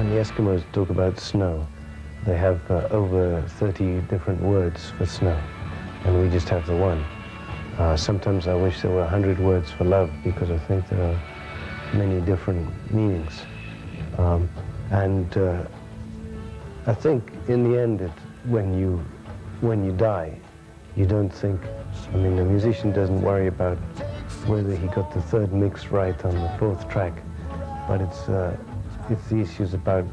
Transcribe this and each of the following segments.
When the Eskimos talk about snow, they have over 30 different words for snow, and we just have the one. Sometimes I wish there were 100 words for love, because I think there are many different meanings. I think in the end, when you die, you don't think, I mean, the musician doesn't worry about whether he got the third mix right on the fourth track, but it's the issues about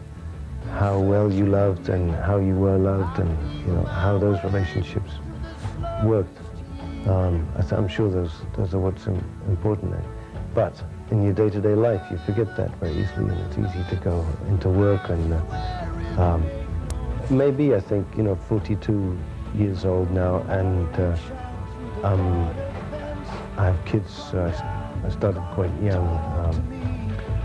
how well you loved and how you were loved, and how those relationships worked. I'm sure those are what's important there. But in your day-to-day life, you forget that very easily, and it's easy to go into work and maybe, I think, 42 years old now, and I have kids. I started quite young.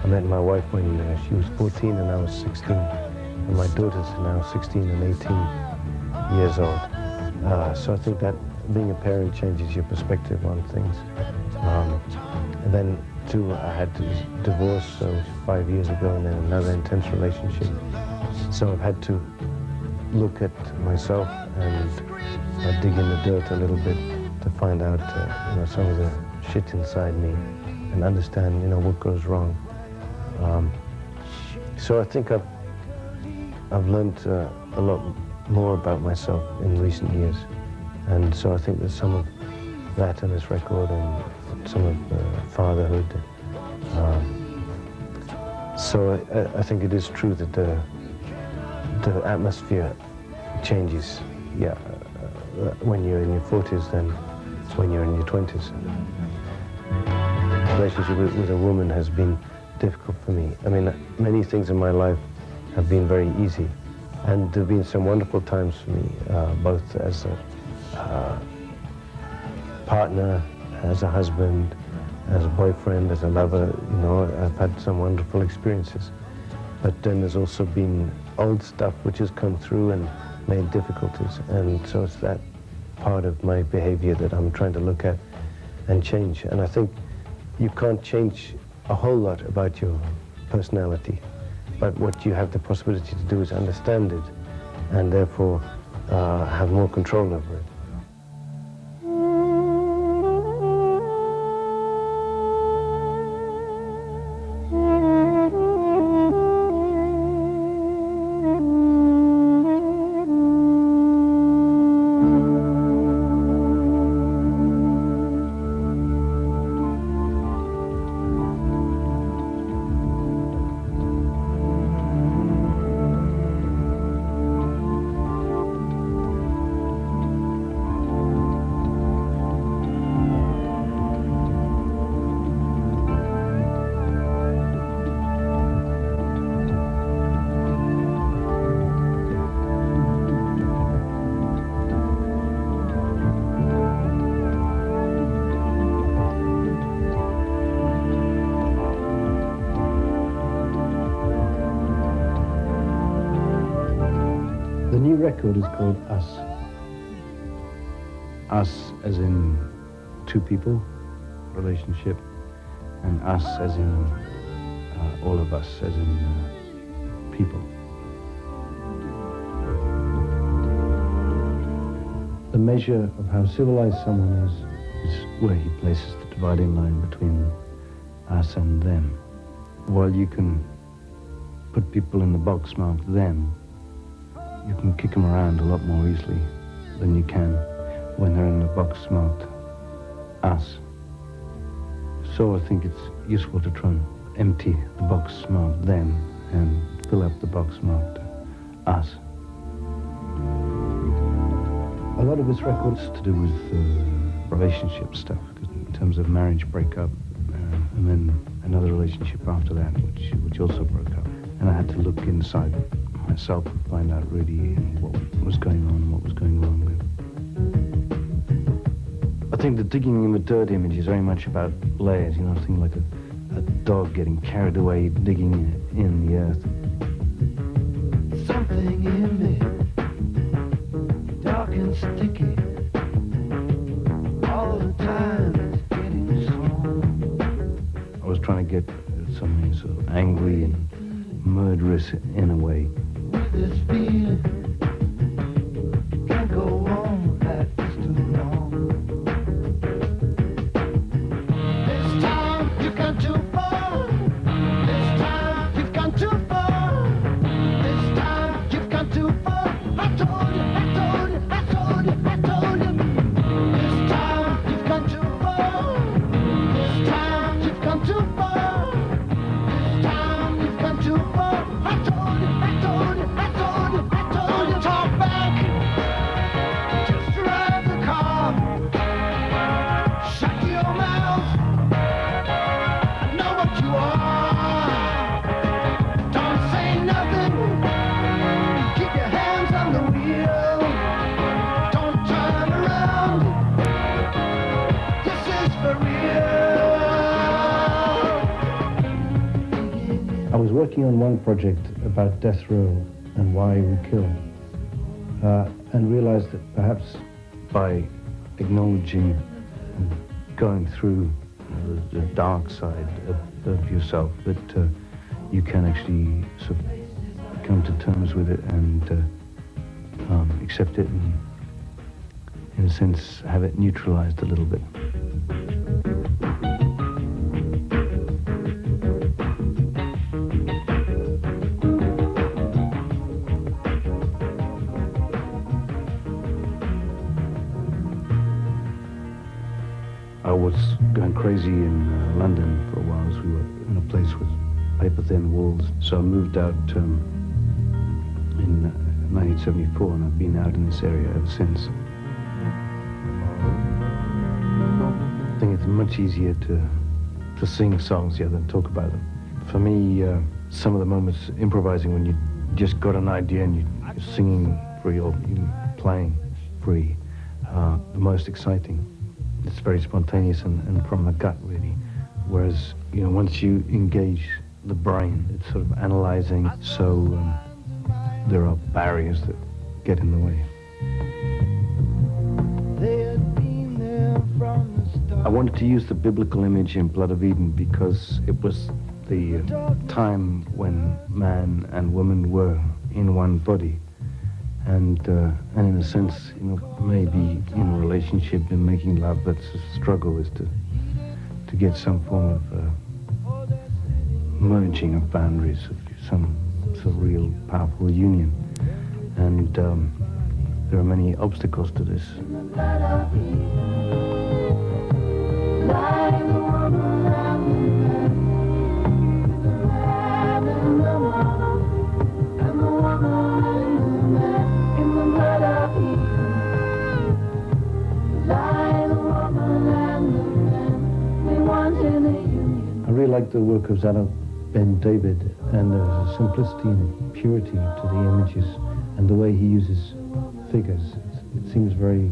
I met my wife when she was 14 and I was 16. And my daughters are now 16 and 18 years old. So I think that being a parent changes your perspective on things. And then, too, I had to divorce 5 years ago, and then another intense relationship. So I've had to look at myself and dig in the dirt a little bit to find out some of the shit inside me and understand what goes wrong. So I think I've learned a lot more about myself in recent years, and so I think there's some of that in this record and some of fatherhood. So I think it is true that the atmosphere changes, when you're in your 40s than when you're in your 20s. Relationship with a woman has been difficult for me. I mean, many things in my life have been very easy, and there have been some wonderful times for me, both as a partner, as a husband, as a boyfriend, as a lover. I've had some wonderful experiences. But then there's also been old stuff which has come through and made difficulties, and so it's that part of my behavior that I'm trying to look at and change. And I think you can't change a whole lot about your personality, but what you have the possibility to do is understand it, and therefore have more control over it. The new record is called Us. Us as in two people, relationship, and us as in all of us, as in people. The measure of how civilized someone is where he places the dividing line between us and them. While you can put people in the box marked them, you can kick them around a lot more easily than you can when they're in the box marked us. So I think it's useful to try and empty the box marked them and fill up the box marked us. A lot of this record is to do with relationship stuff, in terms of marriage breakup, and then another relationship after that, which also broke up. And I had to look inside myself and find out really what was going on and what was going wrong. I think the digging in the dirt image is very much about layers, something like a dog getting carried away digging in the earth. Something in me, dark and sticky, all the time is getting strong. I was trying to get something sort of angry and murky murderous in a way. With this feeling, can't go on like this too long. This time you've gone too far. This time you've gone too far. This time you've gone too far. I told you, I told you, I told you, I told you. This time you've gone too far. This time you've gone too far. This time you've gone too far. I told you, I told you, I told you, I told you. Talk back. Just drive the car. Shut your mouth. I know what you are. Don't say nothing. Keep your hands on the wheel. Don't turn around. This is for real. I was working on one project about death row and why we kill, and realized that perhaps by acknowledging and going through the dark side of yourself, that you can actually sort of come to terms with it and accept it and, in a sense, have it neutralized a little bit. I was going crazy in London for a while, as we were in a place with paper-thin walls. So I moved out in 1974, and I've been out in this area ever since. I think it's much easier to sing songs here than talk about them. For me, some of the moments improvising when you just got an idea and you're singing free or even playing free, the most exciting. It's very spontaneous and from the gut, really. Whereas, you know, once you engage the brain, it's sort of analyzing, so there are barriers that get in the way. They had been there from the start. I wanted to use the biblical image in Blood of Eden because it was the time when man and woman were in one body. And in a sense, you know, maybe in a relationship and making love, that's a struggle, is to get some form of merging of boundaries, of some sort of real powerful union. And there are many obstacles to this. I really like the work of Zadok Ben David, and there's a simplicity and purity to the images and the way he uses figures. It seems very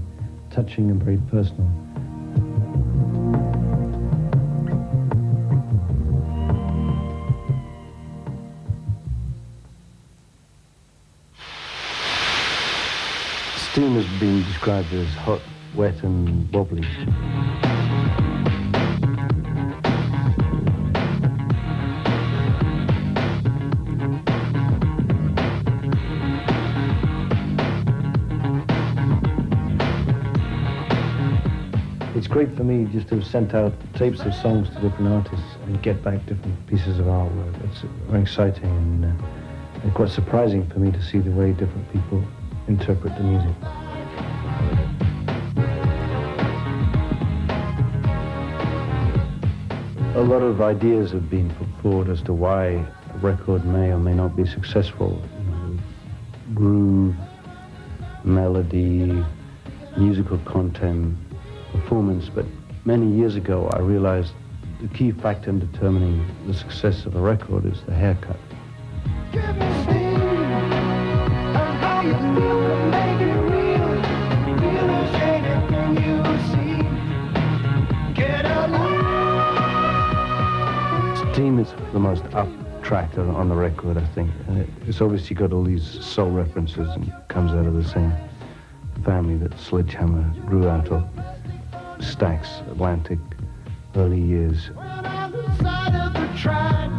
touching and very personal. Steam has been described as hot, wet and wobbly. It's great for me just to have sent out tapes of songs to different artists and get back different pieces of artwork. It's very exciting and quite surprising for me to see the way different people interpret the music. A lot of ideas have been put forward as to why a record may or may not be successful. You know, groove, melody, musical content, performance, but many years ago I realized the key factor in determining the success of a record is the haircut. Give me steam of how you feel to make it real. Feel anything you see. Get alive. Steam is the most up track on the record, I think. It's obviously got all these soul references and comes out of the same family that Sledgehammer grew out of. Stax, Atlantic, early years. When on the side of the track,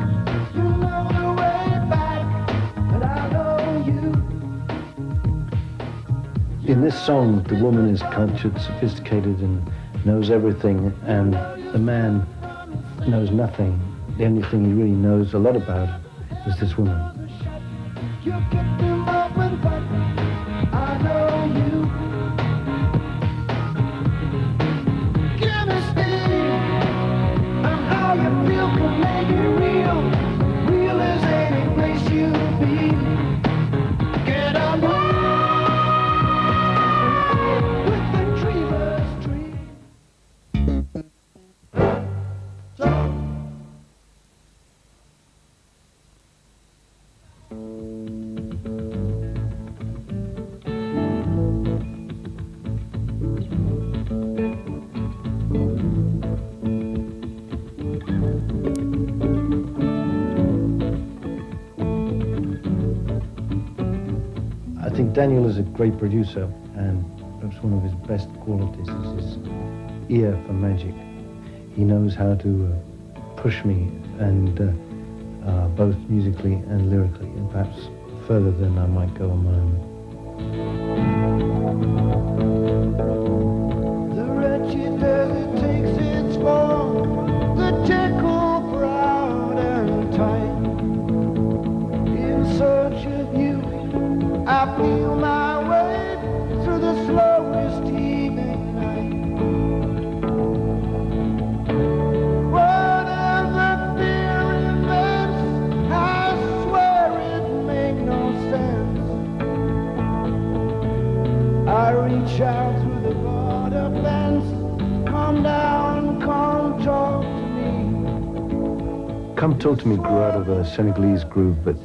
you know the way back. In this song, the woman is cultured, sophisticated, and knows everything, and the man knows nothing. The only thing he really knows a lot about is this woman. You get them up with what I know you. Give me speed, and how you feel can make it real. Real as any place you be. Get on with the dreamer's dream. I think Daniel is a great producer, and perhaps one of his best qualities is his ear for magic. He knows how to push me, and both musically and lyrically, and perhaps further than I might go on my own. The wretched desert takes its form, the tickle proud and tight. In search of you, I feel my way through the slowest evening night. Whatever fear remains, I swear it make no sense. I reach out through the border fence. Come down, come talk to me. Come Talk to Me grew out of a Senegalese groove, but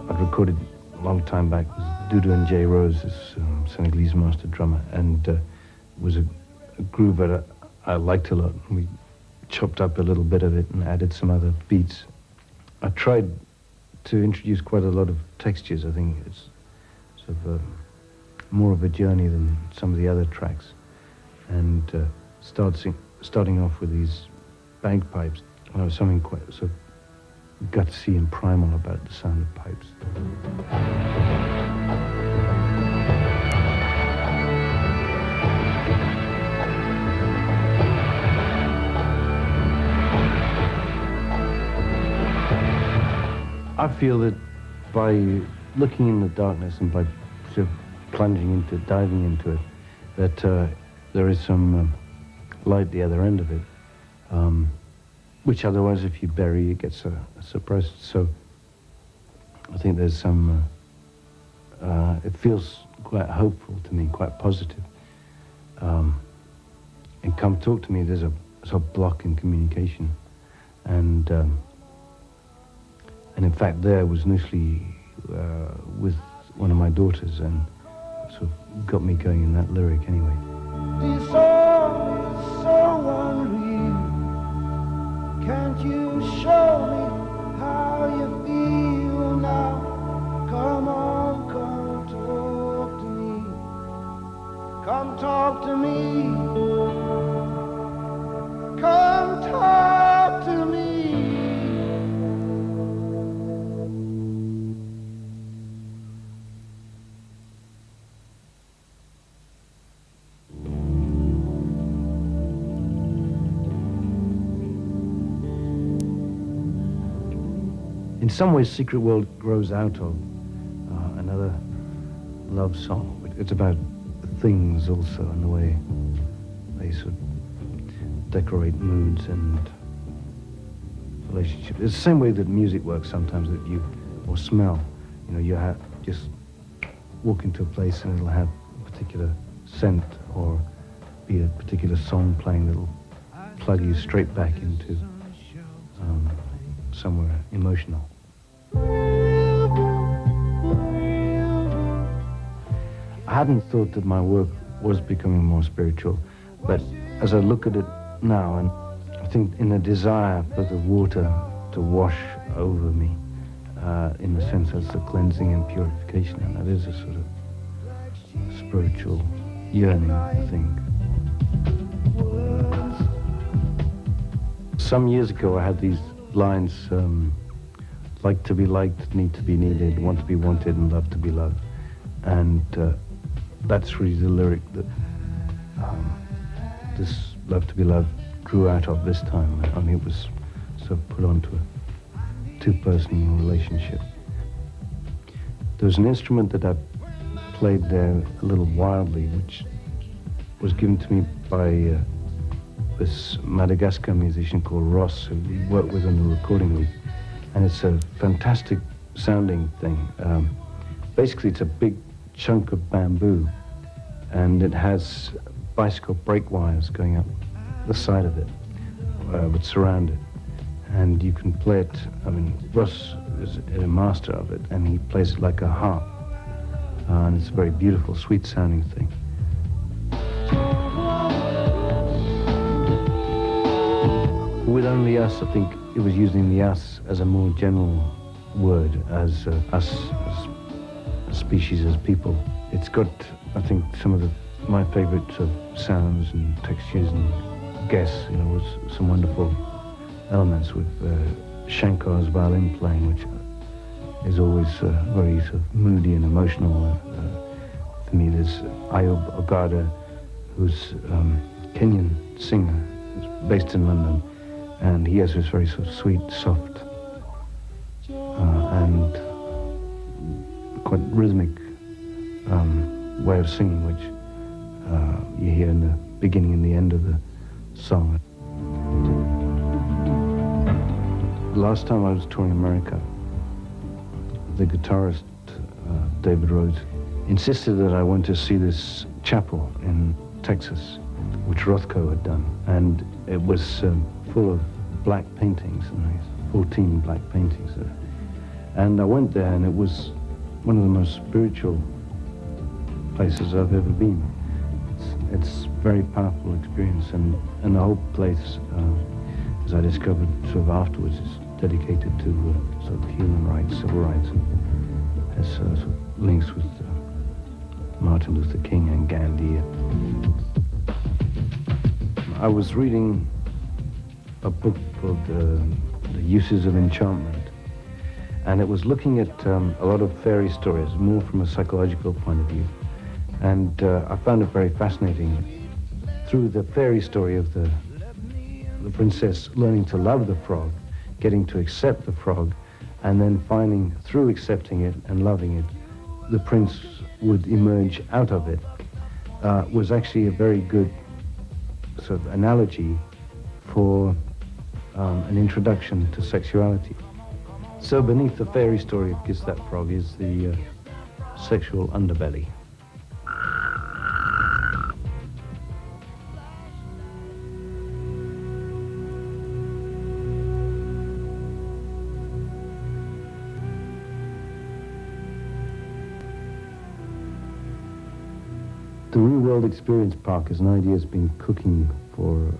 I'd recorded a long time back with Doudou and Jay Rose, this Senegalese master drummer, and was a groove that I liked a lot. We chopped up a little bit of it and added some other beats. I tried to introduce quite a lot of textures. I think it's sort of more of a journey than some of the other tracks, and starting off with these bagpipes. There was something quite sort of gutsy and primal about the sound of pipes. I feel that by looking in the darkness and by sort of diving into it, that there is some light at the other end of it, which otherwise, if you bury, it gets suppressed. So I think there's some, it feels quite hopeful to me, quite positive. And Come Talk to Me, there's a sort of block in communication. And in fact, there was initially with one of my daughters, and sort of got me going in that lyric anyway. This all is so unreal. Can't you show me how you feel now? Come on, come talk to me. Come talk to me. Come talk to me. In some ways, Secret World grows out of another love song. It's about things also, and the way they sort of decorate moods and relationships. It's the same way that music works sometimes, that or smell. You know, you just walk into a place and it'll have a particular scent, or be a particular song playing that'll plug you straight back into somewhere emotional. I hadn't thought that my work was becoming more spiritual, but as I look at it now, and I think in a desire for the water to wash over me, in the sense as the cleansing and purification, and that is a sort of spiritual yearning, I think. Some years ago I had these lines, like to be liked, need to be needed, want to be wanted, and love to be loved. And that's really the lyric that this Love to Be Loved grew out of this time. I mean, it was sort of put onto a two-person relationship. There was an instrument that I played there a little wildly, which was given to me by this Madagascar musician called Ross, who we worked with on the recording loop. And it's a fantastic sounding thing. Basically, it's a big chunk of bamboo, and it has bicycle brake wires going up the side of it, which surround it. And you can play it, I mean, Ross is a master of it, and he plays it like a harp. And it's a very beautiful, sweet sounding thing. With Only Us, I think it was using the us as a more general word, as us as a species, as people. It's got, I think, some of my favorite sounds and textures and guests, you know, with some wonderful elements with Shankar's violin playing, which is always very sort of moody and emotional. For me, there's Ayub Ogada, who's Kenyan singer, who's based in London, and he has this very sort of sweet, soft, and quite rhythmic way of singing, which you hear in the beginning and the end of the song. Last time I was touring America, the guitarist, David Rhodes, insisted that I went to see this chapel in Texas, which Rothko had done. And it was full of black paintings, 14 black paintings there. And I went there, and it was one of the most spiritual places I've ever been. It's a very powerful experience, and the whole place, as I discovered sort of afterwards, is dedicated to sort of human rights, civil rights, and has sort of links with Martin Luther King and Gandhi. I was reading a book called The Uses of Enchantment, and it was looking at a lot of fairy stories, more from a psychological point of view. And I found it very fascinating. Through the fairy story of the princess learning to love the frog, getting to accept the frog, and then finding, through accepting it and loving it, the prince would emerge out of it, was actually a very good sort of analogy for an introduction to sexuality. So beneath the fairy story of Kiss That Frog is the sexual underbelly. The Real World Experience Park is an idea that's been cooking for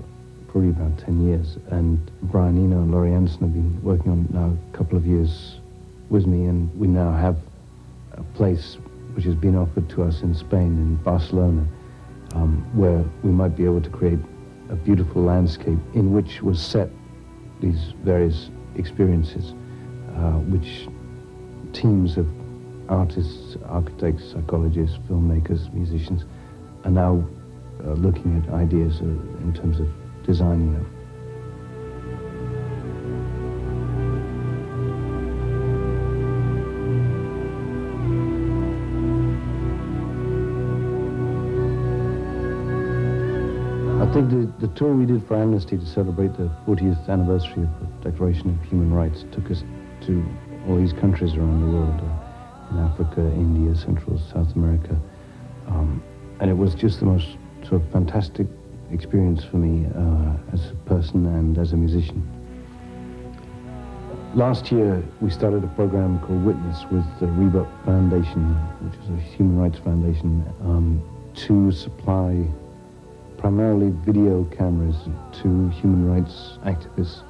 probably about 10 years, and Brian Eno and Laurie Anderson have been working on it now a couple of years with me, and we now have a place which has been offered to us in Spain, in Barcelona, where we might be able to create a beautiful landscape in which was set these various experiences, which teams of artists, architects, psychologists, filmmakers, musicians are now looking at ideas in terms of designing them. I think the tour we did for Amnesty to celebrate the 40th anniversary of the Declaration of Human Rights took us to all these countries around the world, in Africa, India, Central, South America, and it was just the most sort of fantastic experience for me as a person and as a musician. Last year, we started a program called Witness with the Reebok Foundation, which is a human rights foundation, to supply primarily video cameras to human rights activists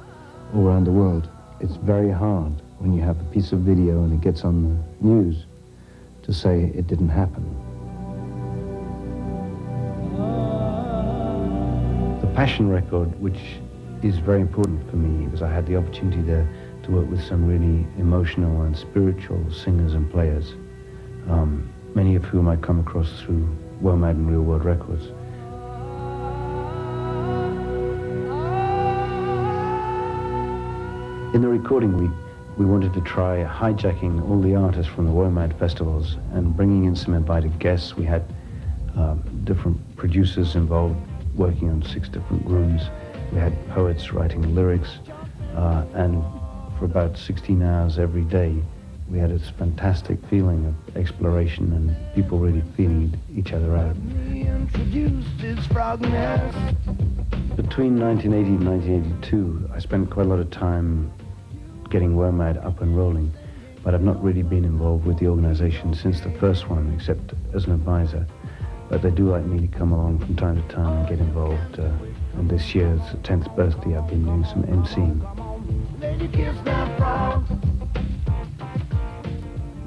all around the world. It's very hard when you have a piece of video and it gets on the news to say it didn't happen. The Passion record, which is very important for me, because I had the opportunity there to work with some really emotional and spiritual singers and players. many of whom I come across through WOMAD and Real World Records. In the recording week, we wanted to try hijacking all the artists from the WOMAD festivals and bringing in some invited guests. We had different producers involved, working on 6 different rooms. We had poets writing lyrics, and for about 16 hours every day, we had this fantastic feeling of exploration and people really feeling each other out. Between 1980 and 1982, I spent quite a lot of time getting WOMAD up and rolling, but I've not really been involved with the organization since the first one, except as an advisor. But they do like me to come along from time to time and get involved. And this year's 10th birthday, I've been doing some emceeing.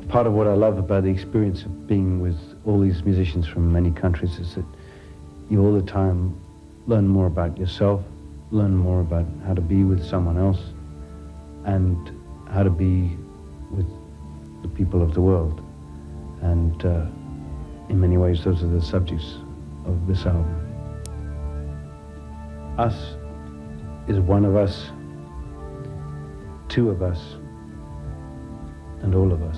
Part of what I love about the experience of being with all these musicians from many countries is that you all the time learn more about yourself, learn more about how to be with someone else, and how to be with the people of the world. And in many ways, those are the subjects of this album. Us is one of us, two of us, and all of us.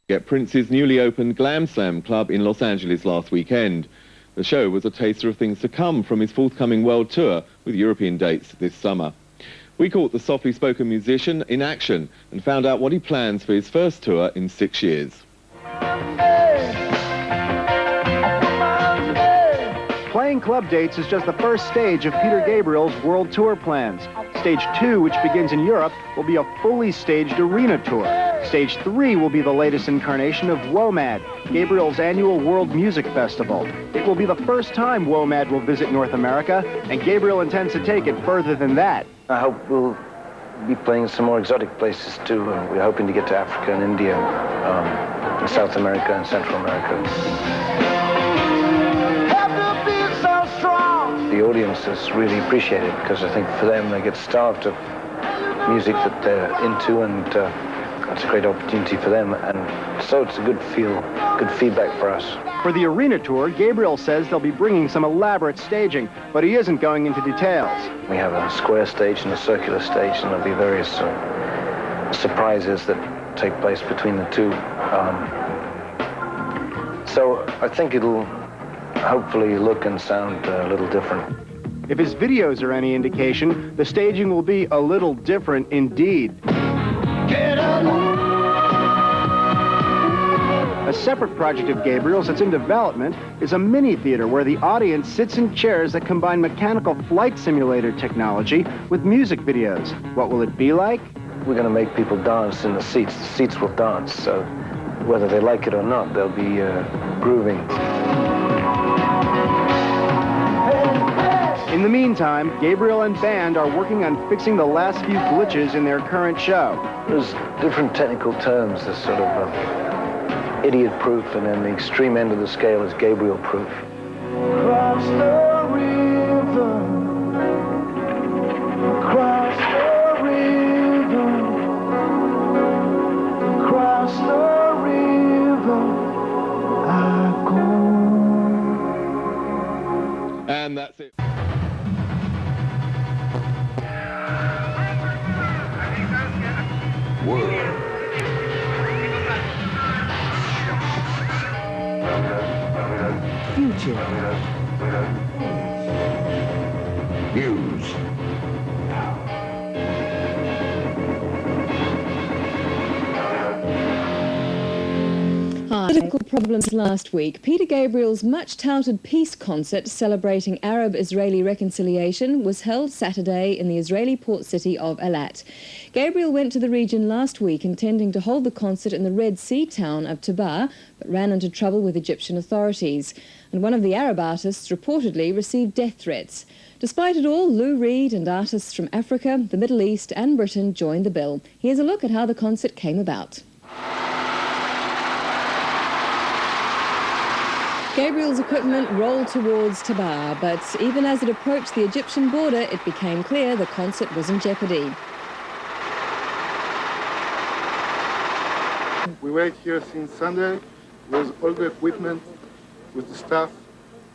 At Prince's newly opened Glam Slam Club in Los Angeles last weekend. The show was a taster of things to come from his forthcoming world tour with European dates this summer. We caught the softly spoken musician in action and found out what he plans for his first tour in 6 years. Playing club dates is just the first stage of Peter Gabriel's world tour plans. Stage 2, which begins in Europe, will be a fully staged arena tour. Stage 3 will be the latest incarnation of WOMAD, Gabriel's annual World Music Festival. It will be the first time WOMAD will visit North America, and Gabriel intends to take it further than that. I hope we'll be playing some more exotic places too. We're hoping to get to Africa and India, and South America and Central America. The audiences really appreciate it because I think for them they get starved of music that they're into, and it's a great opportunity for them, and so it's a good feedback for us. For the arena tour, Gabriel says they'll be bringing some elaborate staging, but he isn't going into details. We have a square stage and a circular stage, and there'll be various surprises that take place between the two. So I think it'll hopefully look and sound a little different. If his videos are any indication, the staging will be a little different indeed. A separate project of Gabriel's that's in development is a mini theater where the audience sits in chairs that combine mechanical flight simulator technology with music videos. What will it be like? We're going to make people dance in the seats. The seats will dance, so whether they like it or not, they'll be grooving. In the meantime, Gabriel and band are working on fixing the last few glitches in their current show. There's different technical terms. There's sort of idiot-proof, and then the extreme end of the scale is Gabriel-proof. Across the river, across the river, across the river I go. And that's it. you. News. Political problems last week. Peter Gabriel's much-touted peace concert celebrating Arab-Israeli reconciliation was held Saturday in the Israeli port city of Eilat. Gabriel went to the region last week intending to hold the concert in the Red Sea town of Taba, but ran into trouble with Egyptian authorities. And one of the Arab artists reportedly received death threats. Despite it all, Lou Reed and artists from Africa, the Middle East and Britain joined the bill. Here's a look at how the concert came about. Gabriel's equipment rolled towards Taba, but even as it approached the Egyptian border, it became clear the concert was in jeopardy. We wait here since Sunday with all the equipment, with the staff,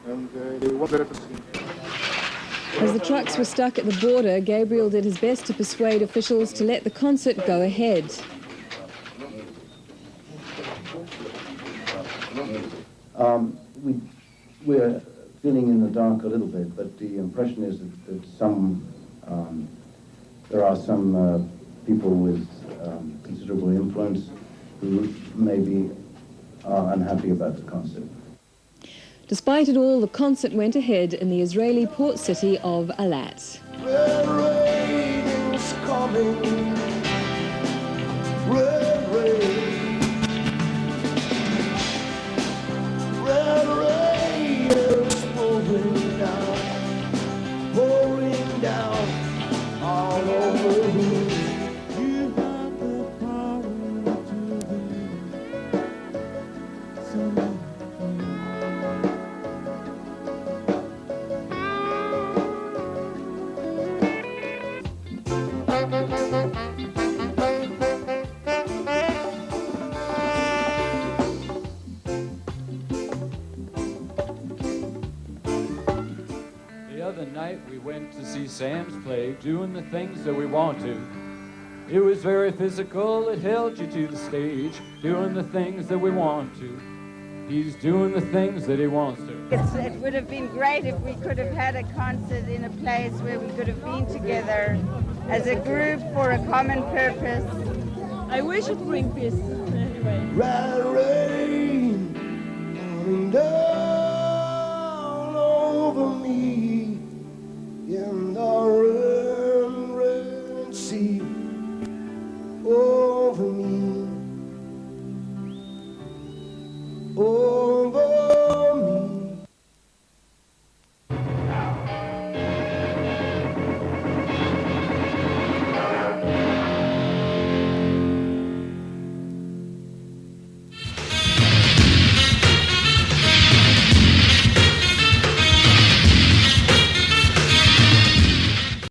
and they won't let us in. As the trucks were stuck at the border, Gabriel did his best to persuade officials to let the concert go ahead. We're feeling in the dark a little bit, but the impression is that there are some people with considerable influence who maybe are unhappy about the concert. Despite it all, the concert went ahead in the Israeli port city of Eilat. Red rain is coming. Red rain. Red rain is pouring down all over me. You have the power to be someone. The other night we went to see Sam's play, doing the things that we want to. It was very physical, it held you to the stage, doing the things that we want to. He's doing the things that he wants to. It would have been great if we could have had a concert in a place where we could have been together as a group for a common purpose. I wish it would bring peace anyway. Red rain, pouring down.